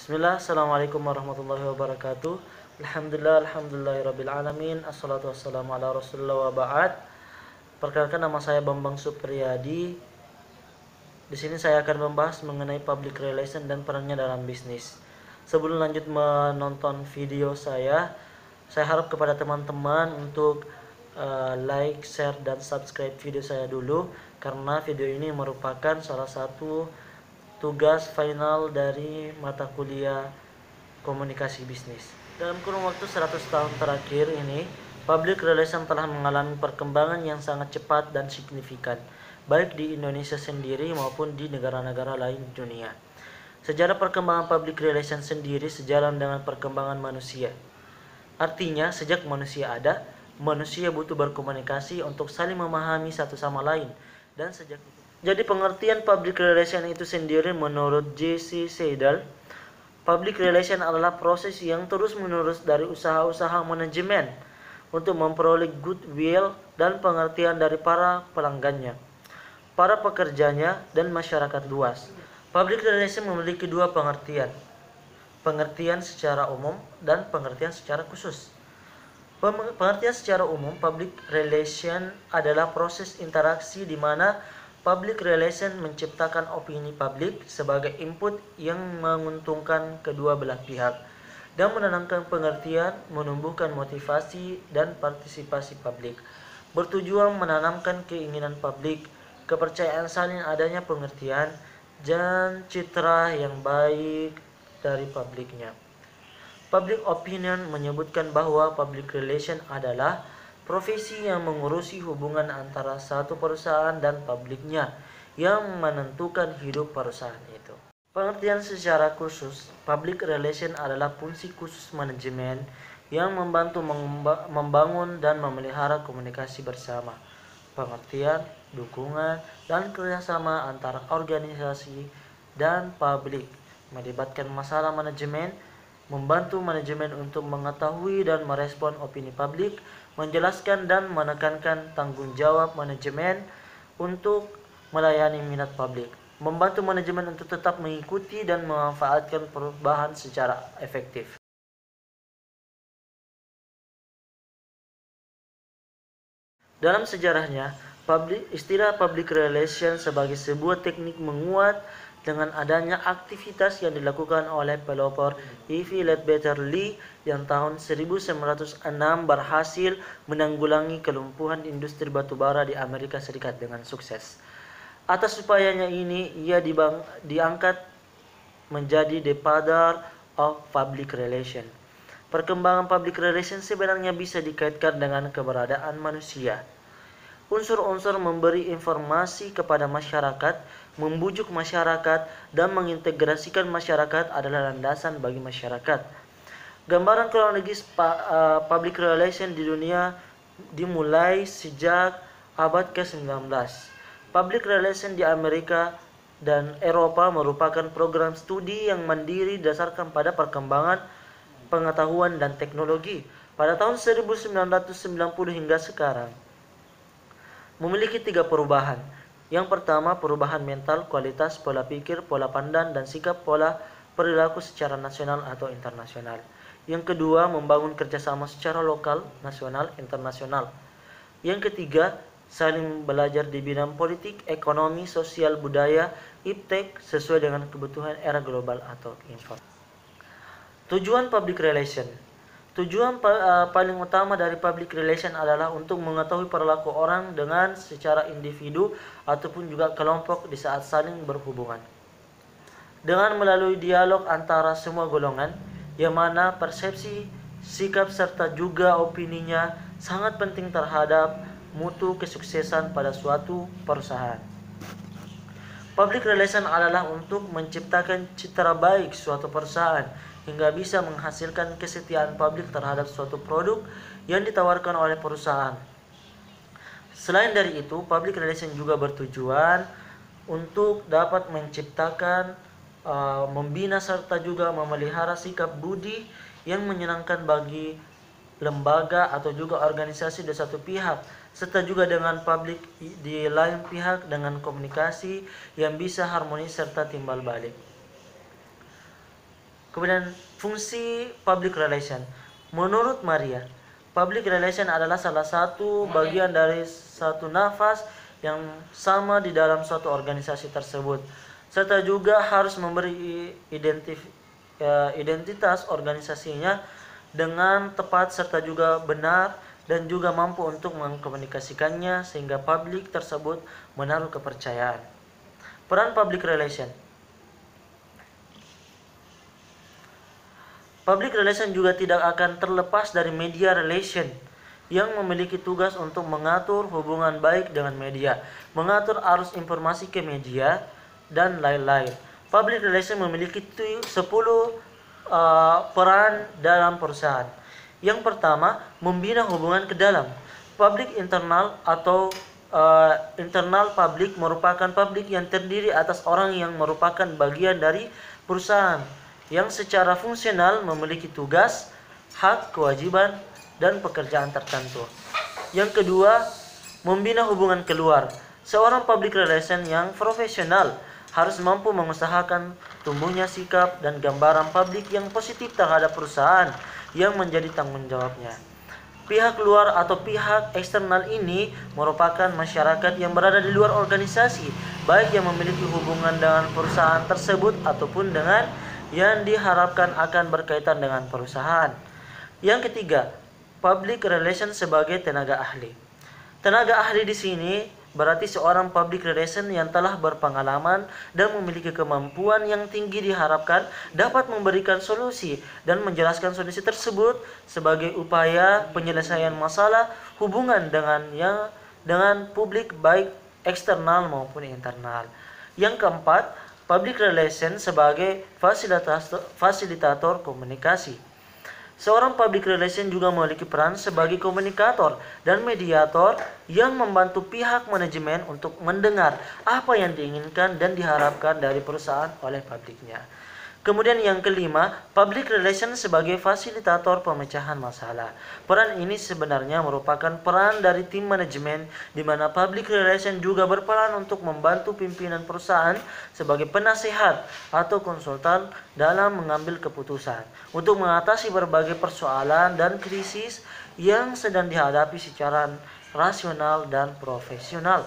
Bismillah, Assalamualaikum warahmatullahi wabarakatuh. Alhamdulillahirrabbilalamin. Assalatu wassalamu ala rasulullah wa ba'd. Perkenalkan, nama saya Bambang Supriyadi. Di sini saya akan membahas mengenai public relation dan perannya dalam bisnis. Sebelum lanjut menonton video saya harap kepada teman-teman untuk like, share, dan subscribe video saya dulu, karena video ini merupakan salah satu tugas final dari mata kuliah komunikasi bisnis. Dalam kurun waktu 100 tahun terakhir ini, public relation telah mengalami perkembangan yang sangat cepat dan signifikan, baik di Indonesia sendiri maupun di negara-negara lain di dunia. Sejarah perkembangan public relation sendiri sejalan dengan perkembangan manusia. Artinya, sejak manusia ada, manusia butuh berkomunikasi untuk saling memahami satu sama lain. Dan sejak itu, jadi pengertian public relation itu sendiri menurut J.C. Seidel, public relation adalah proses yang terus-menerus dari usaha-usaha manajemen untuk memperoleh goodwill dan pengertian dari para pelanggannya, para pekerjanya, dan masyarakat luas. Public relation memiliki dua pengertian, pengertian secara umum dan pengertian secara khusus. Pengertian secara umum, public relation adalah proses interaksi di mana public relation menciptakan opini publik sebagai input yang menguntungkan kedua belah pihak dan menanamkan pengertian, menumbuhkan motivasi dan partisipasi publik, bertujuan menanamkan keinginan publik, kepercayaan saling adanya pengertian, dan citra yang baik dari publiknya. Public opinion menyebutkan bahwa public relation adalah profesi yang mengurusi hubungan antara satu perusahaan dan publiknya yang menentukan hidup perusahaan itu. Pengertian secara khusus, public relation adalah fungsi khusus manajemen yang membantu membangun dan memelihara komunikasi bersama, pengertian, dukungan, dan kerjasama antara organisasi dan publik, melibatkan masalah manajemen, membantu manajemen untuk mengetahui dan merespon opini publik, menjelaskan dan menekankan tanggung jawab manajemen untuk melayani minat publik, membantu manajemen untuk tetap mengikuti dan memanfaatkan perubahan secara efektif. Dalam sejarahnya, istilah public relations sebagai sebuah teknik menguat dengan adanya aktivitas yang dilakukan oleh pelopor E.V. Ledbetter Lee yang tahun 1906 berhasil menanggulangi kelumpuhan industri batubara di Amerika Serikat dengan sukses. Atas upayanya ini, ia diangkat menjadi the father of public relation. Perkembangan public relation sebenarnya bisa dikaitkan dengan keberadaan manusia. Unsur-unsur memberi informasi kepada masyarakat, membujuk masyarakat, dan mengintegrasikan masyarakat adalah landasan bagi masyarakat. Gambaran kronologis public relation di dunia dimulai sejak abad ke-19. Public relation di Amerika dan Eropa merupakan program studi yang mandiri didasarkan pada perkembangan pengetahuan dan teknologi. Pada tahun 1990 hingga sekarang, memiliki 3 perubahan. Yang pertama, perubahan mental, kualitas pola pikir, pola pandang, dan sikap pola perilaku secara nasional atau internasional. Yang kedua, membangun kerjasama secara lokal, nasional, internasional. Yang ketiga, saling belajar di bidang politik, ekonomi, sosial, budaya, iptek sesuai dengan kebutuhan era global atau informasi. Tujuan public relation. Tujuan paling utama dari public relation adalah untuk mengetahui perilaku orang dengan secara individu ataupun juga kelompok di saat saling berhubungan. Dengan melalui dialog antara semua golongan, yang mana persepsi, sikap, serta juga opininya sangat penting terhadap mutu kesuksesan pada suatu perusahaan. Public relation adalah untuk menciptakan citra baik suatu perusahaan hingga bisa menghasilkan kesetiaan publik terhadap suatu produk yang ditawarkan oleh perusahaan. Selain dari itu, public relation juga bertujuan untuk dapat menciptakan, membina serta juga memelihara sikap budi yang menyenangkan bagi lembaga atau juga organisasi di satu pihak, serta juga dengan publik di lain pihak dengan komunikasi yang bisa harmonis serta timbal balik. Kemudian fungsi public relation. Menurut Maria, public relation adalah salah satu bagian dari satu nafas yang sama di dalam suatu organisasi tersebut, serta juga harus memberi identitas organisasinya dengan tepat serta juga benar dan juga mampu untuk mengkomunikasikannya sehingga publik tersebut menaruh kepercayaan. Peran public relation. Public relation juga tidak akan terlepas dari media relation yang memiliki tugas untuk mengatur hubungan baik dengan media, mengatur arus informasi ke media, dan lain-lain. Public relation memiliki 10 peran dalam perusahaan. Yang pertama, membina hubungan ke dalam. Public internal atau internal public merupakan publik yang terdiri atas orang yang merupakan bagian dari perusahaan, yang secara fungsional memiliki tugas, hak, kewajiban, dan pekerjaan tertentu. Yang kedua, membina hubungan keluar. Seorang public relation yang profesional harus mampu mengusahakan tumbuhnya sikap dan gambaran publik yang positif terhadap perusahaan yang menjadi tanggung jawabnya. Pihak luar atau pihak eksternal ini merupakan masyarakat yang berada di luar organisasi, baik yang memiliki hubungan dengan perusahaan tersebut ataupun dengan yang diharapkan akan berkaitan dengan perusahaan. Yang ketiga, public relation sebagai tenaga ahli. Tenaga ahli di sini berarti seorang public relation yang telah berpengalaman dan memiliki kemampuan yang tinggi diharapkan dapat memberikan solusi dan menjelaskan solusi tersebut sebagai upaya penyelesaian masalah hubungan dengan publik baik eksternal maupun internal. Yang keempat, public relation sebagai fasilitator komunikasi. Seorang public relation juga memiliki peran sebagai komunikator dan mediator yang membantu pihak manajemen untuk mendengar apa yang diinginkan dan diharapkan dari perusahaan oleh publiknya. Kemudian yang kelima, public relation sebagai fasilitator pemecahan masalah. Peran ini sebenarnya merupakan peran dari tim manajemen di mana public relation juga berperan untuk membantu pimpinan perusahaan sebagai penasehat atau konsultan dalam mengambil keputusan untuk mengatasi berbagai persoalan dan krisis yang sedang dihadapi secara rasional dan profesional.